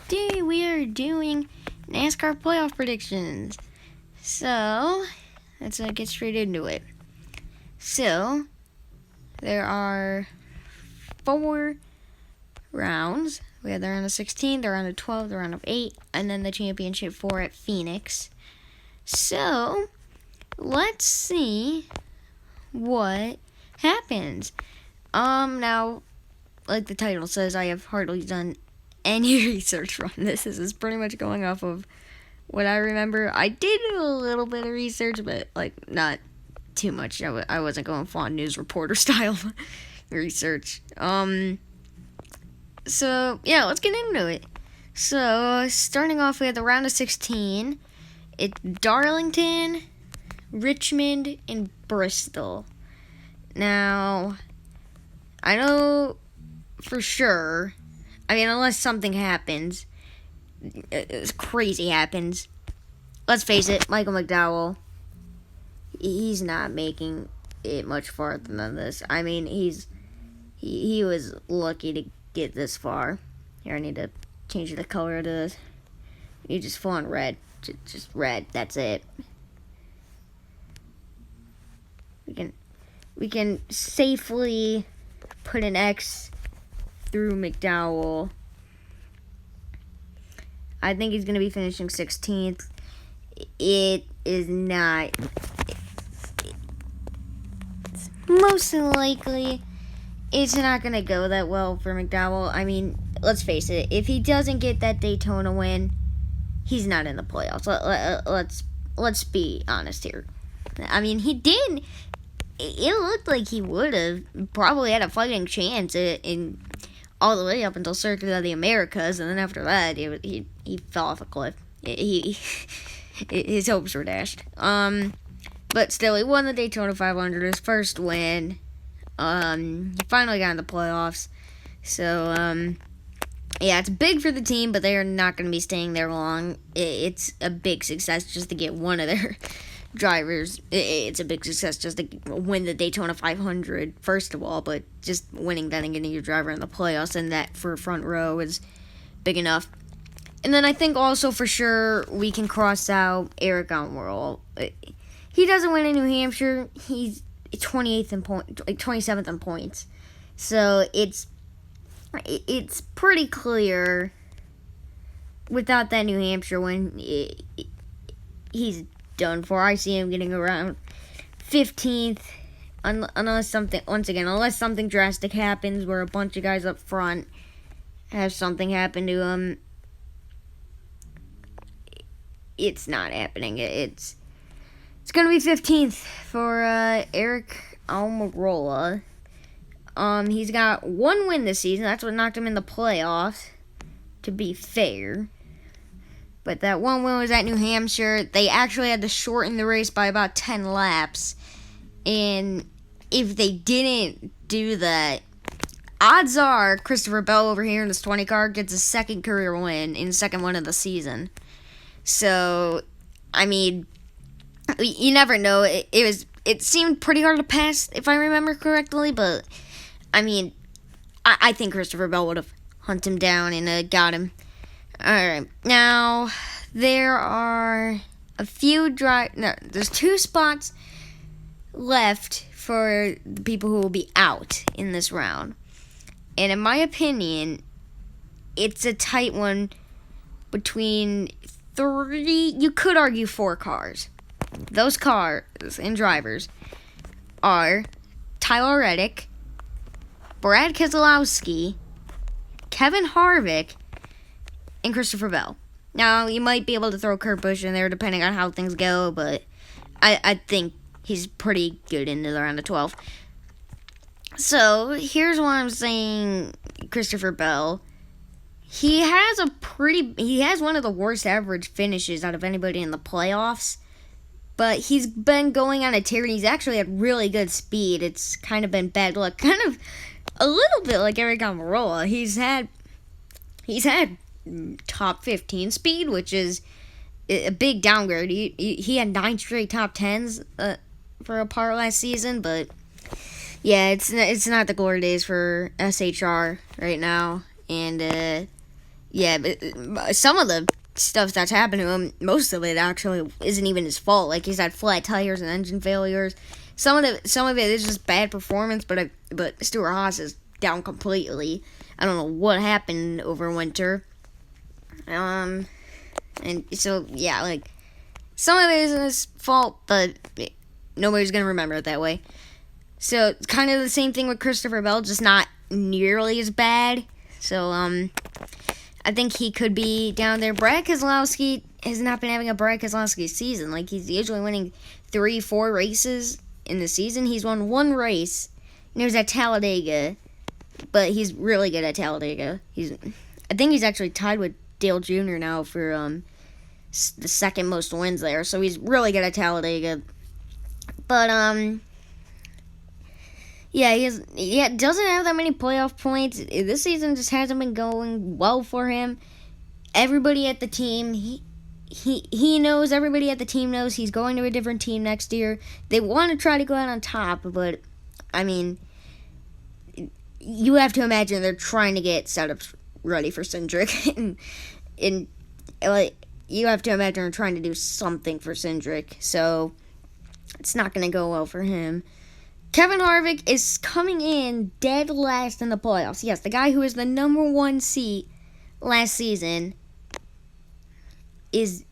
today we are doing NASCAR playoff predictions. So, let's get straight into it. So, there are 4 rounds. We have the round of 16, the round of 12, the round of 8, and then the championship 4 at Phoenix. So, let's see what happens. Now, like the title says, I have hardly done any research on this. This is pretty much going off of what I remember. I did do a little bit of research, but not too much. I wasn't going full news reporter style research. So yeah, let's get into it. So starting off, we have the round of 16. It's Darlington, Richmond, and Bristol. Now, I know for sure, unless something happens, crazy happens, let's face it, Michael McDowell, he's not making it much farther than this. He was lucky to get this far. Here, I need to change the color of this. You just full on red. Just red, that's it. We can safely put an X through McDowell. I think he's going to be finishing 16th. It is not. Most likely, it's not going to go that well for McDowell. Let's face it. If he doesn't get that Daytona win, he's not in the playoffs. Let's be honest here. He did. It looked like he would have probably had a fighting chance in all the way up until Circuit of the Americas, and then after that, he fell off a cliff. His hopes were dashed. But still, he won the Daytona 500, his first win. He finally got in the playoffs. So, yeah, it's big for the team, but they are not going to be staying there long. It's a big success just to get one of their drivers. It's a big success just to win the Daytona 500, first of all, but just winning that and getting your driver in the playoffs, and that for front row is big enough. And then I think also for sure we can cross out Eric Almirola. He doesn't win in New Hampshire. He's 28th in point, 27th in points. So it's pretty clear without that New Hampshire win, he's done for. I see him getting around 15th, unless something drastic happens where a bunch of guys up front have something happen to him. It's not happening. It's gonna be 15th for Eric Almirola. He's got 1 win this season. That's what knocked him in the playoffs, to be fair. But that 1 win was at New Hampshire. They actually had to shorten the race by about 10 laps. And if they didn't do that, odds are Christopher Bell over here in this 20 car gets a second career win in the second one of the season. So, you never know. It seemed pretty hard to pass, if I remember correctly. But, I think Christopher Bell would have hunted him down and got him. Alright, now there are there's 2 spots left for the people who will be out in this round. And in my opinion, it's a tight one between 3, you could argue 4 cars. Those cars and drivers are Tyler Reddick, Brad Keselowski, Kevin Harvick, and Christopher Bell. Now, you might be able to throw Kurt Busch in there depending on how things go, but I think he's pretty good into the round of 12. So, here's why I'm saying Christopher Bell. He has one of the worst average finishes out of anybody in the playoffs, but he's been going on a tear, and he's actually had really good speed. It's kind of been bad luck, kind of a little bit like Eric Almirola. He's had top 15 speed, which is a big downgrade. He had 9 straight top 10s for a part last season, but yeah, it's not the glory days for SHR right now, and Yeah, but some of the stuff that's happened to him, most of it actually isn't even his fault. Like, he's had flat tires and engine failures. Some of it is just bad performance, but Stuart Haas is down completely. I don't know what happened over winter. And so yeah, like, some of it isn't his fault, but nobody's gonna remember it that way. So it's kind of the same thing with Christopher Bell, just not nearly as bad. So I think he could be down there. Brad Keselowski has not been having a Brad Keselowski season. Like, he's usually winning 3-4 races in the season. He's won one race, and it was at Talladega, but he's really good at Talladega. I think he's actually tied with Dale Jr. now for the second most wins there. So he's really good at Talladega. But yeah, he doesn't have that many playoff points. This season just hasn't been going well for him. Everybody at the team, he knows, everybody at the team knows he's going to a different team next year. They want to try to go out on top, but, I mean, you have to imagine they're trying to get setups ready for Cindric. and like, you have to imagine they're trying to do something for Cindric. So it's not going to go well for him. Kevin Harvick is coming in dead last in the playoffs. Yes, the guy who was the number 1 seat last season is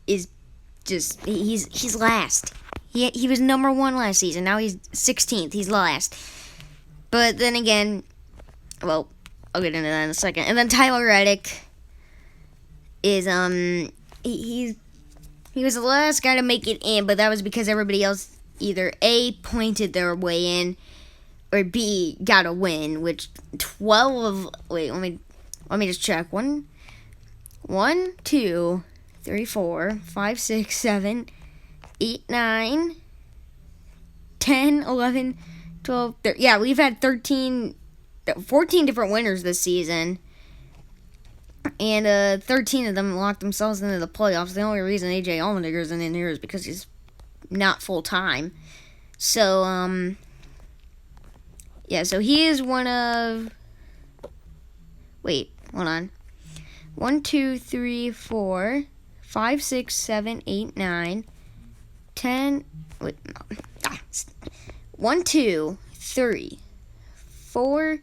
just, he's last. He was number 1 last season. Now he's 16th. He's last. But then again, well, I'll get into that in a second. And then Tyler Reddick is he was the last guy to make it in, but that was because everybody else either A, pointed their way in, or B, got a win, which 12 of, wait, let me just check. 1, 2, 3, 4, 5, 6, 7, 8, 9, 10, 11, 12, 13. Yeah, we've had 14 different winners this season. And 13 of them locked themselves into the playoffs. The only reason AJ Allmendinger isn't in here is because he's not full-time. So, yeah, so he is one of, wait, hold on. 1, 2, 3, 4, 5, 6, 7, 8, 9, 10, wait, no. 1, 2, 3, 4,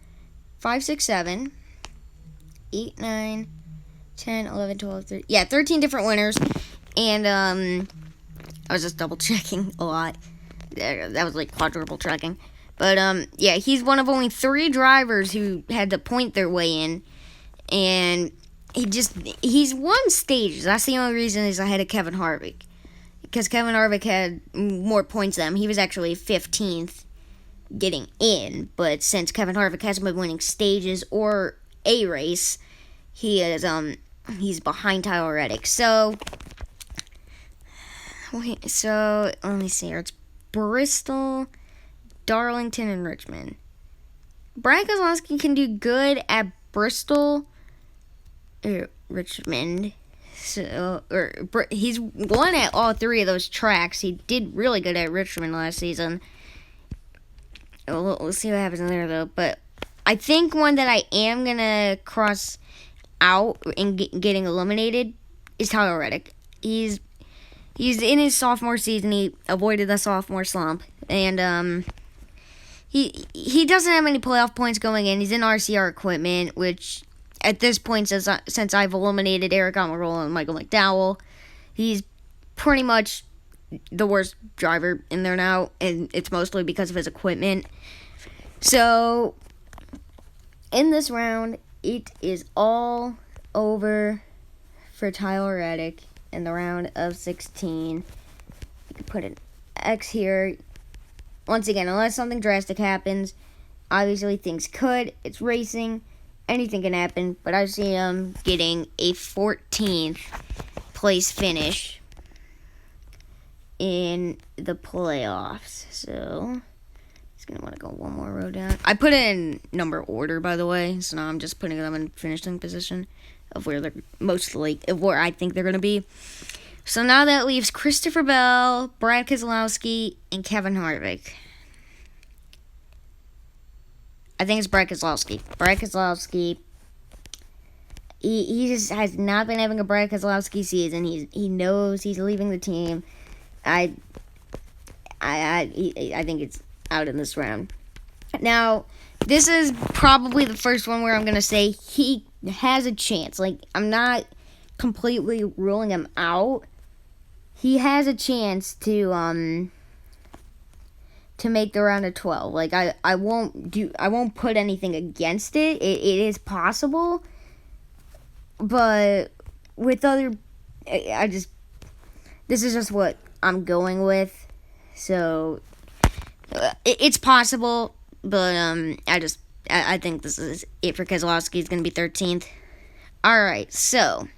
5, 6, 7, 8, 9, 10, 11, 12, 13. Yeah, 13 different winners. And I was just double checking a lot. That was like quadruple checking. But yeah, he's one of only 3 drivers who had to point their way in. And he's won stages. That's the only reason he's ahead of Kevin Harvick. Because Kevin Harvick had more points than him. He was actually 15th getting in. But since Kevin Harvick hasn't been winning stages or a race, he's behind Tyler Reddick. So let me see here. It's Bristol, Darlington, and Richmond. Brad Keselowski can do good at Bristol or Richmond. He's won at all 3 of those tracks. He did really good at Richmond last season. We'll see what happens in there, though. But I think one that I am going to cross out and getting eliminated is Tyler Reddick. He's in his sophomore season. He avoided the sophomore slump. And he doesn't have any playoff points going in. He's in RCR equipment, which at this point, since I've eliminated Eric Almirola and Michael McDowell, he's pretty much the worst driver in there now. And it's mostly because of his equipment. So in this round, it is all over for Tyler Reddick in the round of 16. You can put an X here. Once again, unless something drastic happens, obviously things could. It's racing. Anything can happen. But I see him getting a 14th place finish in the playoffs. So he's going to want to go one more row down. I put it in number order, by the way. So now I'm just putting them in finishing position of where they're of where I think they're going to be. So now that leaves Christopher Bell, Brad Keselowski, and Kevin Harvick. I think it's Brad Keselowski. Brad Keselowski, he just has not been having a Brad Keselowski season. He knows he's leaving the team. I think it's out in this round. Now, this is probably the first one where I'm going to say he has a chance. Like, I'm not completely ruling him out. He has a chance to make the round of 12. Like, I won't put anything against it. It is possible. But with other, this is just what I'm going with. So, it's possible. But I think this is it for Keselowski. He's going to be 13th. All right, so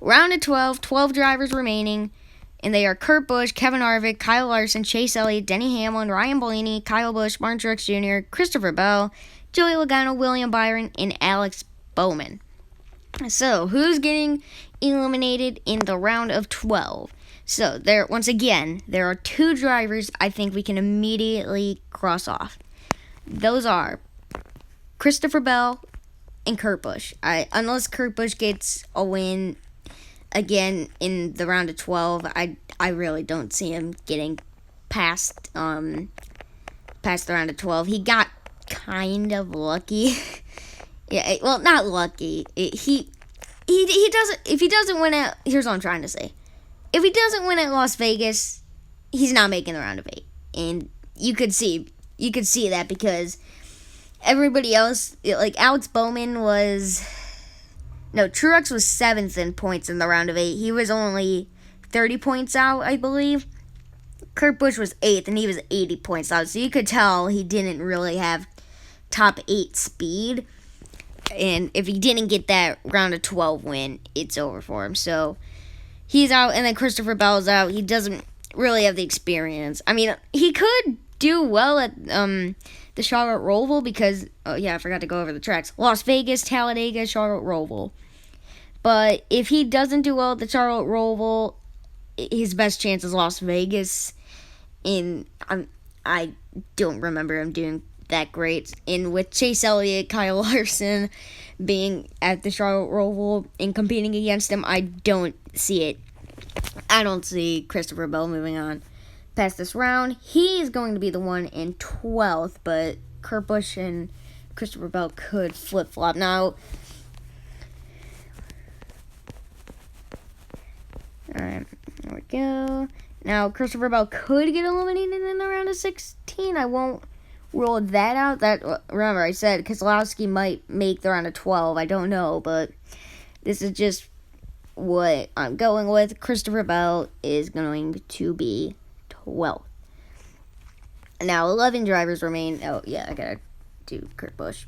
round of 12 drivers remaining, and they are Kurt Busch, Kevin Harvick, Kyle Larson, Chase Elliott, Denny Hamlin, Ryan Blaney, Kyle Busch, Martin Truex Jr., Christopher Bell, Joey Logano, William Byron, and Alex Bowman. So who's getting eliminated in the round of 12? So once again, there are 2 drivers I think we can immediately cross off. Those are Christopher Bell and Kurt Busch. Unless Kurt Busch gets a win again in the round of 12, I really don't see him getting past the round of 12. He got kind of lucky. Yeah, well, not lucky. He doesn't. If he doesn't win at, here's what I'm trying to say. If he doesn't win at Las Vegas, he's not making the round of 8, and you could see that because everybody else, like Alex Bowman Truex was 7th in points in the round of 8. He was only 30 points out, I believe. Kurt Busch was 8th, and he was 80 points out. So you could tell he didn't really have top 8 speed. And if he didn't get that round of 12 win, it's over for him. So he's out, and then Christopher Bell's out. He doesn't really have the experience. I mean, he could do well at the Charlotte Roval because, I forgot to go over the tracks. Las Vegas, Talladega, Charlotte Roval. But if he doesn't do well at the Charlotte Roval, his best chance is Las Vegas. And I don't remember him doing that great. And with Chase Elliott, Kyle Larson being at the Charlotte Roval and competing against him, I don't see it. I don't see Christopher Bell moving on past this round. He is going to be the one in 12th, but Kurt Busch and Christopher Bell could flip-flop. Now, alright, there we go. Now, Christopher Bell could get eliminated in the round of 16. I won't rule that out. Remember, I said Keselowski might make the round of 12. I don't know, but this is just what I'm going with. Christopher Bell is going to be 12th. Now, 11 drivers remain. Oh, yeah, I gotta do Kurt Busch.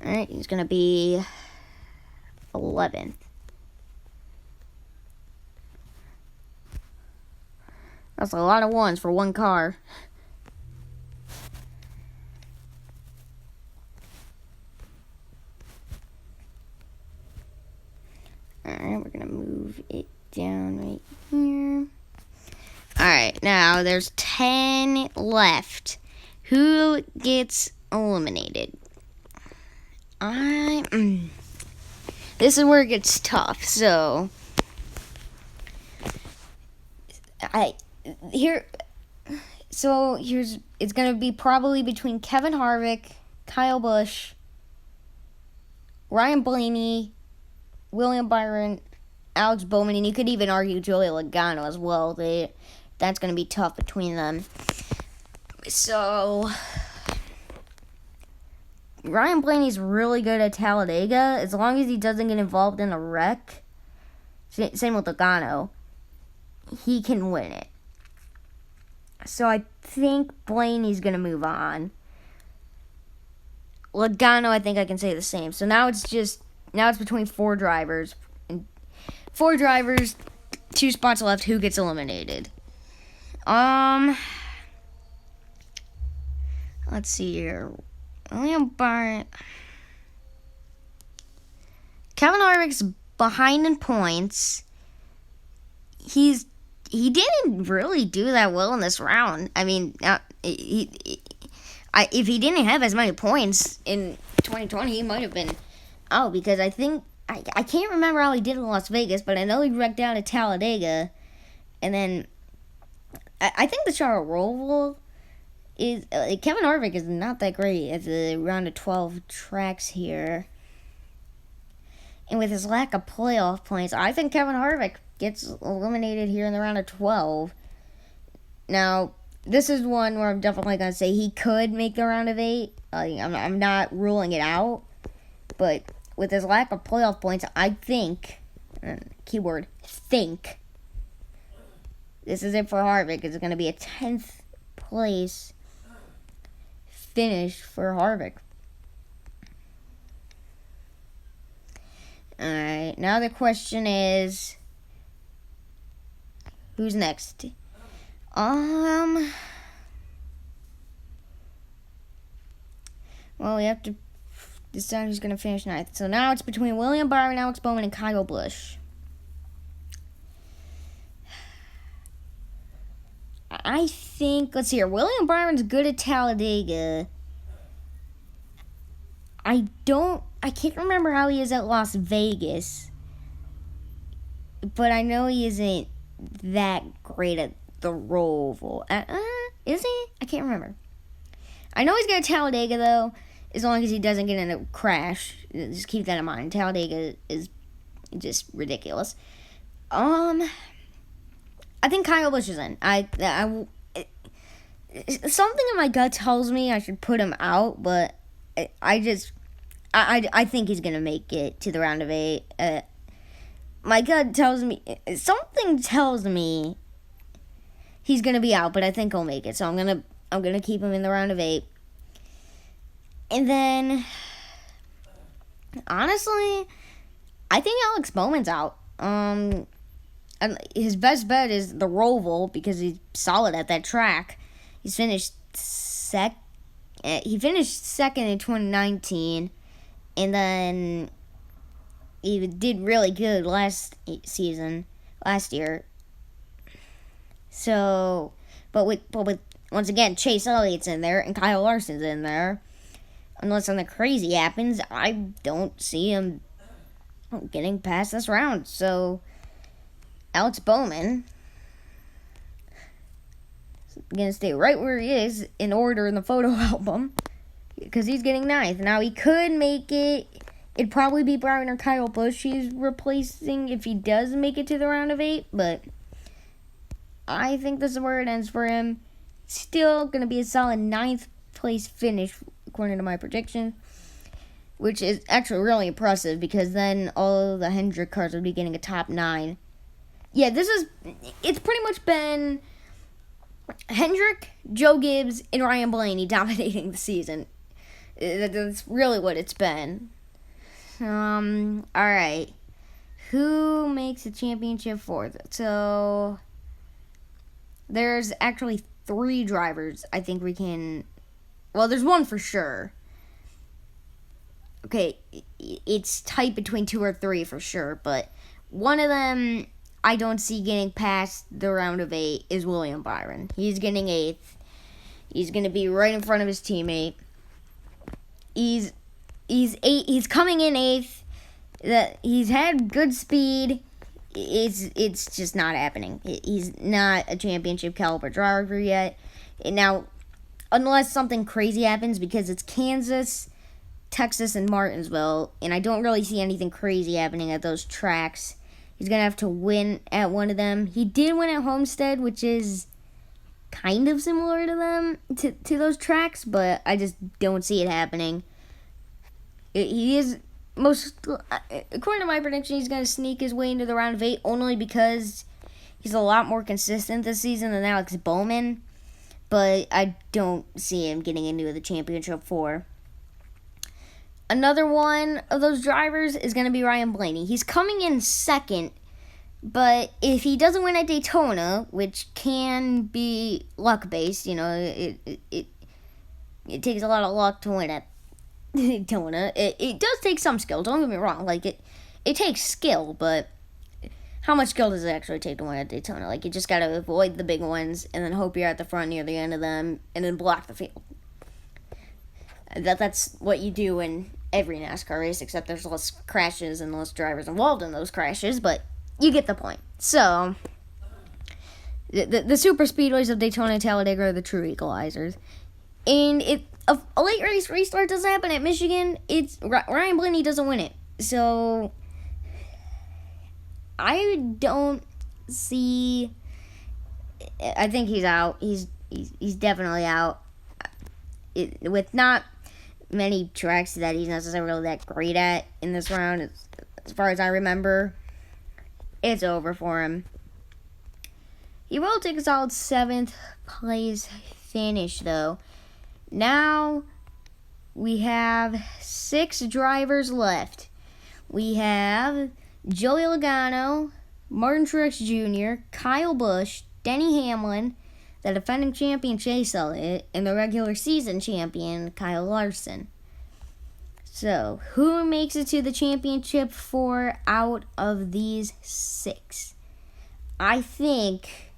Alright, he's gonna be 11th. That's a lot of ones for one car. Alright, we're gonna move it down right here. Alright, now there's 10 left. Who gets eliminated? This is where it gets tough. So it's gonna be probably between Kevin Harvick, Kyle Busch, Ryan Blaney, William Byron, Alex Bowman, and you could even argue Joey Logano as well. That's gonna be tough between them. So Ryan Blaney's really good at Talladega. As long as he doesn't get involved in a wreck, same with Logano, he can win it. So I think Blaney's going to move on. Logano, I think I can say the same. So now it's between 4 drivers. And 4 drivers, 2 spots left. Who gets eliminated? Let's see here. William Byron. Kevin Harvick's behind in points. He's he didn't really do that well in this round. I mean, if he didn't have as many points in 2020, he might have been out, because I think I can't remember how he did in Las Vegas, but I know he wrecked down at Talladega, and then I think the Charlotte Roval is Kevin Harvick is not that great at the round of 12 tracks here, and with his lack of playoff points, I think Kevin Harvick gets eliminated here in the round of 12. Now, this is one where I'm definitely going to say he could make the round of 8. I'm not ruling it out. But with his lack of playoff points, I think, keyword, think, this is it for Harvick. It's going to be a 10th place finish for Harvick. Alright, now the question is, who's next? Well, we have to decide who's going to finish ninth. So now it's between William Byron, Alex Bowman, and Kyle Busch. I think, let's see here, William Byron's good at Talladega. I can't remember how he is at Las Vegas, but I know he isn't that great at the Roval. Is he? I can't remember. I know he's good at Talladega, though, as long as he doesn't get in a crash. Just keep that in mind. Talladega is just ridiculous. I think Kyle Busch is in. Something in my gut tells me I should put him out, but I think he's gonna make it to the round of 8. My gut tells me, something tells me he's gonna be out, but I think he'll make it. So I'm gonna keep him in the round of 8. And then, honestly, I think Alex Bowman's out. And his best bet is the Roval, because he's solid at that track. He finished second in 2019, and then he did really good last year. So, but with once again, Chase Elliott's in there and Kyle Larson's in there. Unless something crazy happens, I don't see him getting past this round. So, Alex Bowman is going to stay right where he is in order in the photo album, because he's getting 9th. Now, he could make it. It'd probably be Byron or Kyle Busch he's replacing if he does make it to the round of 8, but I think this is where it ends for him. Still going to be a solid 9th place finish, according to my prediction, which is actually really impressive, because then all of the Hendrick cars would be getting a top 9. Yeah, it's pretty much been Hendrick, Joe Gibbs, and Ryan Blaney dominating the season. That's really what it's been. Alright. Who makes the championship fourth? So, there's actually 3 drivers I think we can. Well, there's one for sure. Okay, it's tight between 2 or 3 for sure, but one of them I don't see getting past the round of 8 is William Byron. He's getting 8th. He's going to be right in front of his teammate. He's coming in 8th. He's had good speed. It's just not happening. He's not a championship caliber driver yet. And now, unless something crazy happens, because it's Kansas, Texas, and Martinsville, and I don't really see anything crazy happening at those tracks. He's going to have to win at one of them. He did win at Homestead, which is kind of similar to them, to those tracks, but I just don't see it happening. He is according to my prediction, he's going to sneak his way into the round of 8, only because he's a lot more consistent this season than Alex Bowman, but I don't see him getting into the championship 4. Another one of those drivers is going to be Ryan Blaney. He's coming in 2nd, but if he doesn't win at Daytona, which can be luck-based, it takes a lot of luck to win at Daytona. It does take some skill, don't get me wrong. Like, it takes skill, but how much skill does it actually take to win at Daytona? Like, you just got to avoid the big ones and then hope you're at the front near the end of them and then block the field. That's what you do in every NASCAR race, except there's less crashes and less drivers involved in those crashes, but you get the point. So, the super speedways of Daytona and Talladega are the true equalizers. And if a late race restart doesn't happen at Michigan, it's Ryan Blaney doesn't win it. So, I don't see. I think he's out. He's definitely out. With not many tracks that he's necessarily that great at in this round, as far as I remember, it's over for him. He will take a solid 7th place finish, though. Now we have 6 drivers left. We have Joey Logano, Martin Truex Jr., Kyle Busch, Denny Hamlin, the defending champion Chase Elliott, and the regular season champion Kyle Larson. So, who makes it to the championship 4 out of these 6? I think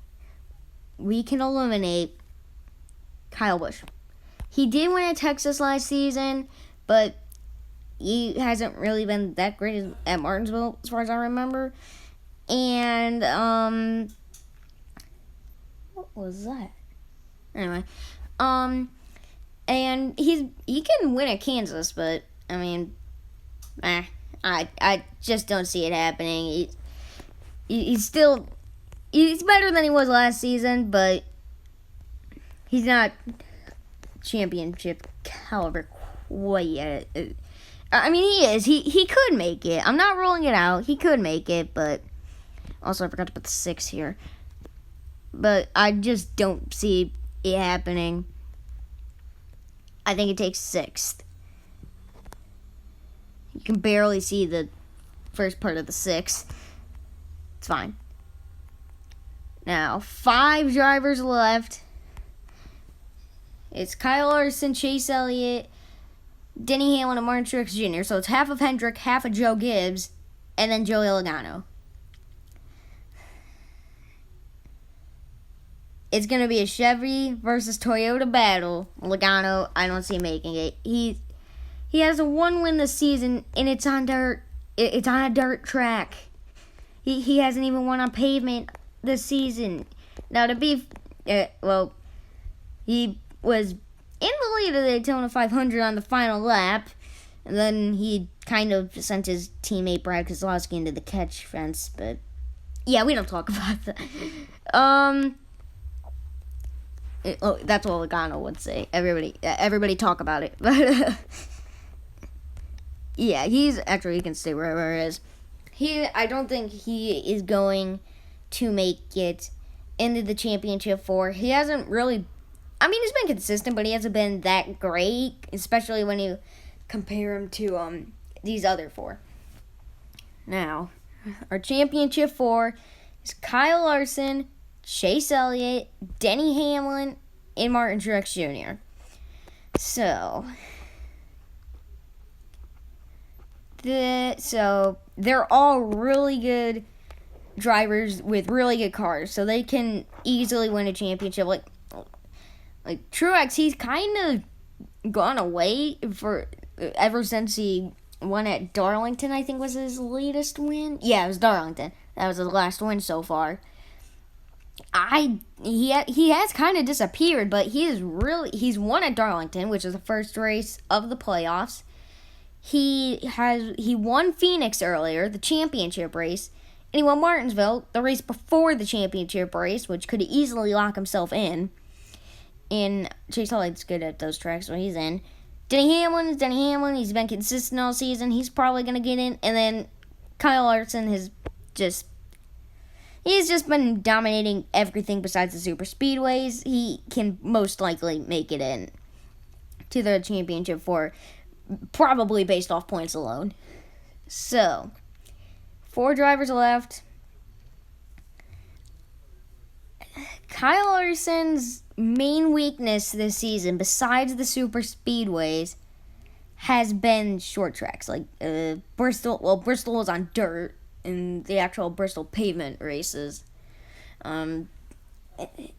we can eliminate Kyle Busch. He did win at Texas last season, but he hasn't really been that great at Martinsville, as far as I remember. And, what was that? Anyway, and he can win at Kansas, but, I mean, I just don't see it happening. He's better than he was last season, but he's not championship caliber quite yet. I mean, he is. He could make it. I'm not ruling it out. He could make it, but also I forgot to put the 6 here. But I just don't see it happening. I think it takes 6th. You can barely see the first part of the 6th. It's fine. Now, 5 drivers left. It's Kyle Larson, Chase Elliott, Denny Hamlin, and Martin Truex Jr. So it's half of Hendrick, half of Joe Gibbs, and then Joey Logano. It's going to be a Chevy versus Toyota battle. Logano, I don't see making it. He has a 1 win this season, and it's on dirt. It's on a dirt track. He hasn't even won on pavement this season. Now, to be, he was in the lead of the Daytona 500 on the final lap, and then he kind of sent his teammate Brad Keselowski into the catch fence. But yeah, we don't talk about that. That's what Logano would say. Everybody talk about it. But yeah, he can stay wherever it is. I don't think he is going to make it into the championship 4. He hasn't really. I mean, he's been consistent, but he hasn't been that great, especially when you compare him to these other 4. Now, our championship 4 is Kyle Larson, Chase Elliott, Denny Hamlin, and Martin Truex Jr. So they're all really good drivers with really good cars, so they can easily win a championship. Like Truex, he's kind of gone away ever since he won at Darlington. I think was his latest win. Yeah, it was Darlington. That was his last win so far. He has kind of disappeared, but he's won at Darlington, which is the first race of the playoffs. He won Phoenix earlier, the championship race, and he won Martinsville, the race before the championship race, which could easily lock himself in. And Chase Elliott's good at those tracks, so he's in. Denny Hamlin. He's been consistent all season. He's probably going to get in. And then Kyle Larson he's just been dominating everything besides the super speedways. He can most likely make it in to the championship 4, probably based off points alone. So, 4 drivers left. Kyle Larson's main weakness this season, besides the super speedways, has been short tracks. Like Bristol. Well, Bristol was on dirt, in the actual Bristol pavement races.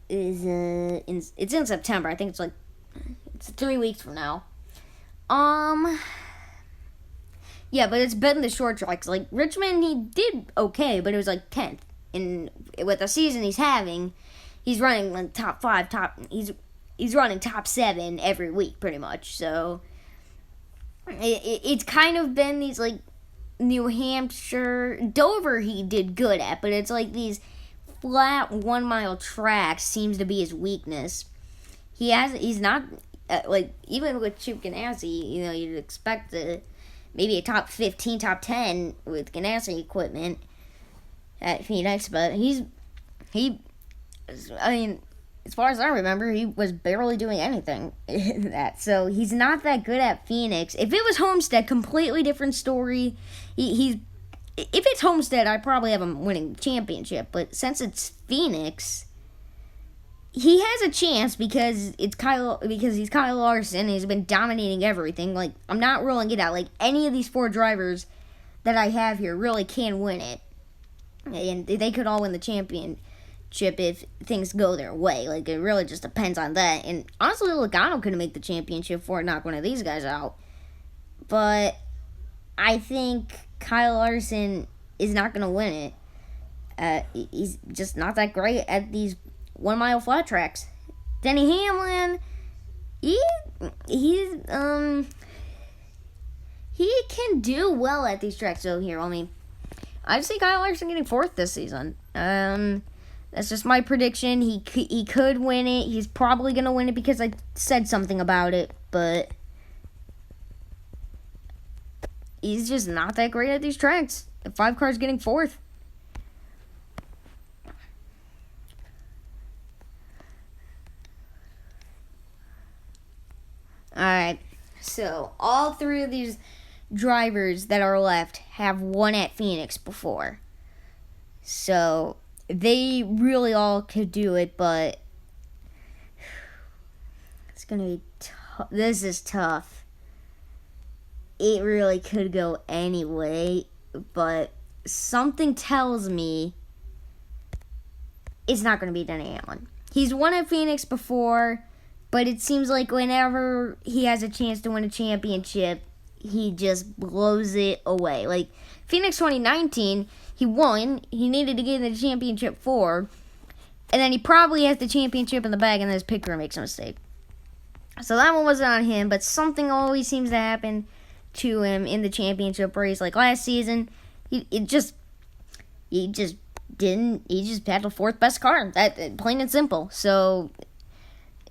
It's in September. I think it's 3 weeks from now. Yeah, but it's better than the short tracks. Like Richmond, he did okay, but it was like 10th. And with the season he's having, he's running like top 5, he's running top 7 every week pretty much. So it's kind of been these like New Hampshire, Dover he did good at, but it's like these flat 1 mile tracks seems to be his weakness. He's not like even with Chip Ganassi, you'd expect maybe a top 15, top 10 with Ganassi equipment at Phoenix, but as far as I remember, he was barely doing anything in that. So he's not that good at Phoenix. If it was Homestead, completely different story. If it's Homestead, I'd probably have him winning the championship. But since it's Phoenix, he has a chance because he's Kyle Larson. And he's been dominating everything. Like, I'm not ruling it out. Like, any of these 4 drivers that I have here really can win it. And they could all win the championship if things go their way. Like, it really just depends on that. And honestly, Logano could make the championship for knock one of these guys out. But I think Kyle Larson is not going to win it. He's just not that great at these 1 mile flat tracks. Denny Hamlin, he can do well at these tracks. So here, I see Kyle Larson getting 4th this season. That's just my prediction. He could win it. He's probably going to win it because I said something about it. But he's just not that great at these tracks. The 5 car's getting 4th. Alright. So, all 3 of these drivers that are left have won at Phoenix before. So they really all could do it, but it's going to be tough. This is tough. It really could go anyway, but something tells me it's not going to be Denny Hamlin. He's won at Phoenix before, but it seems like whenever he has a chance to win a championship, he just blows it away. Like, Phoenix 2019, he won. He needed to get in the championship 4. And then he probably has the championship in the bag, and then his pit crew makes a mistake. So that one wasn't on him, but something always seems to happen to him in the championship race. Like last season, he just had the 4th best car. That plain and simple. So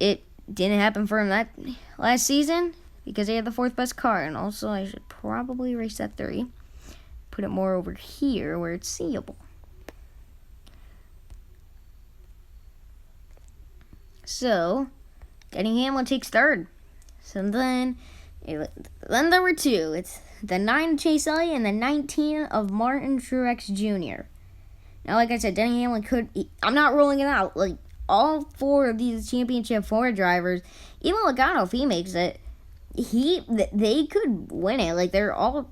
it didn't happen for him that last season because he had the 4th best car. And also, I should probably race that 3. Put it more over here where it's seeable. So, Denny Hamlin takes 3rd. So then there were 2. It's the 9 of Chase Elliott and the 19 of Martin Truex Jr. Now, like I said, Denny Hamlin I'm not ruling it out. Like, all 4 of these championship 4 drivers, even Logano, if he makes it, they could win it. Like, they're all...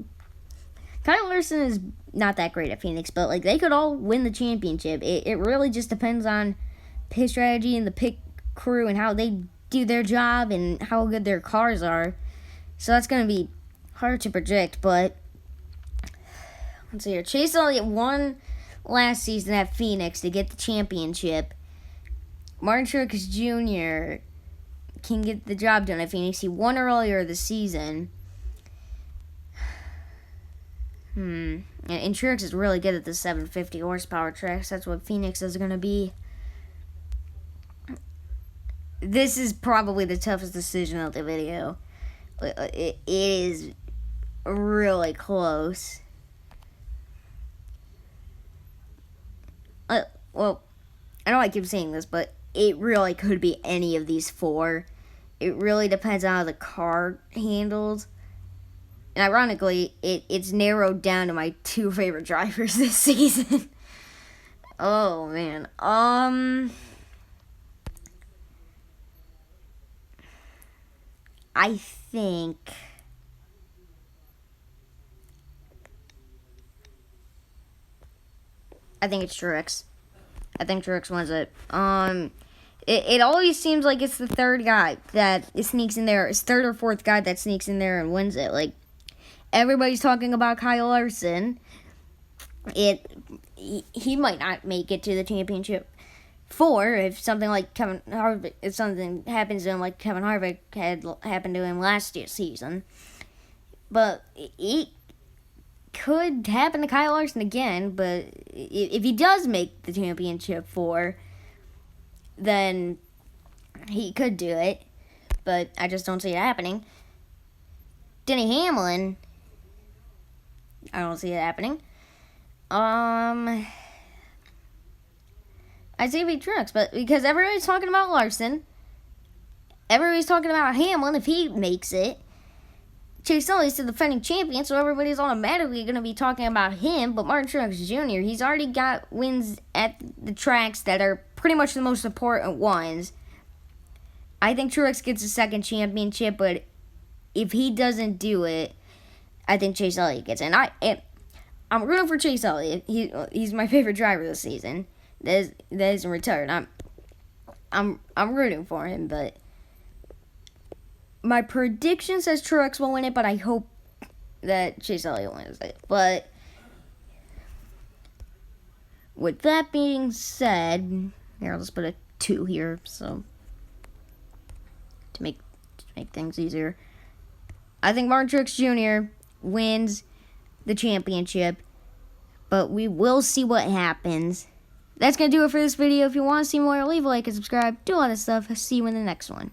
Kyle Larson is not that great at Phoenix, but, like, they could all win the championship. It really just depends on pit strategy and the pit crew and how they do their job and how good their cars are. So that's going to be hard to predict, but let's see here. Chase Elliott won last season at Phoenix to get the championship. Martin Truex Jr. can get the job done at Phoenix. He won earlier this season. And Truex is really good at the 750 horsepower tracks. That's what Phoenix is going to be. This is probably the toughest decision of the video. It is really close. Well, I know I keep saying this, but it really could be any of these 4. It really depends on how the car handles. And ironically, it's narrowed down to my 2 favorite drivers this season. Oh, man. I think I think it's Truex. I think Truex wins it. It always seems like it's the third guy that sneaks in there. It's third or fourth guy that sneaks in there and wins it. Like, everybody's talking about Kyle Larson. He might not make it to the championship 4 if something like Kevin Harvick, if something happens to him like Kevin Harvick had happened to him last year's season. But it could happen to Kyle Larson again. But if he does make the championship 4, then he could do it. But I just don't see it happening. Denny Hamlin, I don't see it happening. I say beat Truex, but because everybody's talking about Larson, everybody's talking about Hamlin if he makes it. Chase Elliott's the defending champion, so everybody's automatically going to be talking about him. But Martin Truex Jr., he's already got wins at the tracks that are pretty much the most important ones. I think Truex gets a second championship, but if he doesn't do it, I think Chase Elliott gets it. And I'm rooting for Chase Elliott. He's my favorite driver this season. That isn't retired. I'm rooting for him, but my prediction says Truex will win it, but I hope that Chase Elliott wins it. But with that being said, here, I'll just put a 2 here, so to make things easier. I think Martin Truex Jr. wins the championship, but we will see what happens. That's going to do it for this video. If you want to see more, leave a like and subscribe. Do all that stuff. See you in the next one.